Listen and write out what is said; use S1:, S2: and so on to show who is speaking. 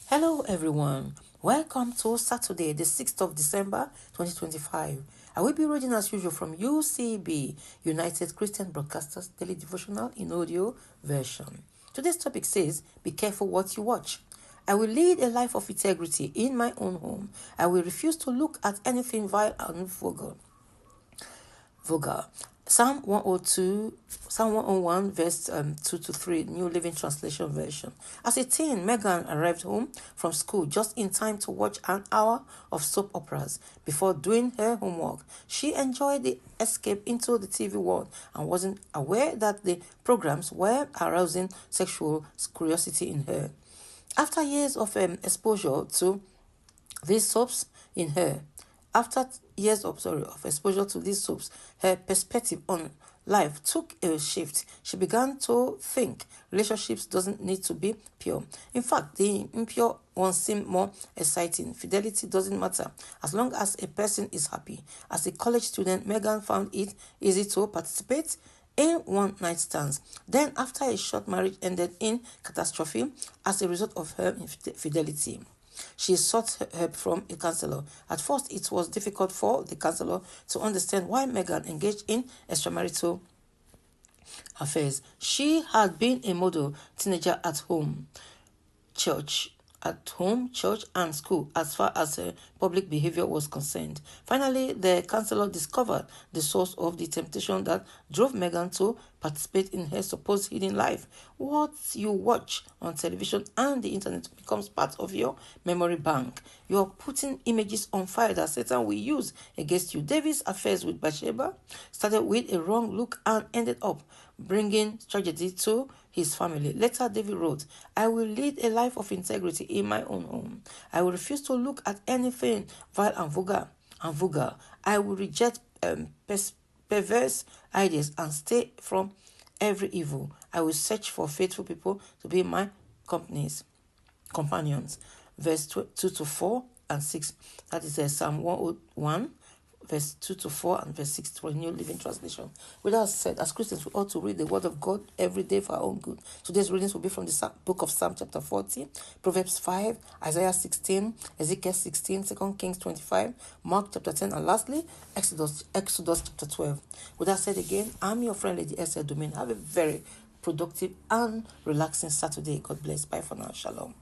S1: Hello everyone, welcome to Saturday the 6th of December 2025. I will be reading as usual from UCB, United Christian Broadcasters Daily Devotional in audio version. Today's topic says, be careful what you watch. I will lead a life of integrity in my own home. I will refuse to look at anything vile and vulgar. Psalm 101, verse 2 to 3, New Living Translation version. As a teen, Megan arrived home from school just in time to watch an hour of soap operas before doing her homework. She enjoyed the escape into the TV world and wasn't aware that the programs were arousing sexual curiosity in her. After years of exposure to these soaps in her, After years of exposure to these soaps, her perspective on life took a shift. She began to think relationships doesn't need to be pure. In fact, the impure ones seem more exciting. Fidelity doesn't matter as long as a person is happy. As a college student, Megan found it easy to participate in one-night stands. Then, after a short marriage ended in catastrophe as a result of her infidelity, she sought help from a counselor. At first, it was difficult for the counselor to understand why Megan engaged in extramarital affairs. She had been a model teenager at home, church, and school as far as her public behavior was concerned. Finally, the counselor discovered the source of the temptation that drove Megan to participate in her supposed hidden life. What you watch on television and the internet becomes part of your memory bank. You are putting images on file that Satan will use against you. David's affairs with Bathsheba started with a wrong look and ended up bringing tragedy to his family. Later, David wrote, I will lead a life of integrity in my own home. I will refuse to look at anything vile and vulgar. I will reject perverse ideas and stay from every evil. I will search for faithful people to be my companions. Verse 2 to 4 and 6. That is Psalm 101. Verse 2 to 4 and verse 6 for the New Living Translation. With that said, as Christians, we ought to read the Word of God every day for our own good. Today's readings will be from the book of Psalm chapter 40, Proverbs 5, Isaiah 16, Ezekiel 16, 2 Kings 25, Mark chapter 10, and lastly, Exodus chapter 12. With that said again, I'm your friend, Lady Esther Domain. Have a very productive and relaxing Saturday. God bless. Bye for now. Shalom.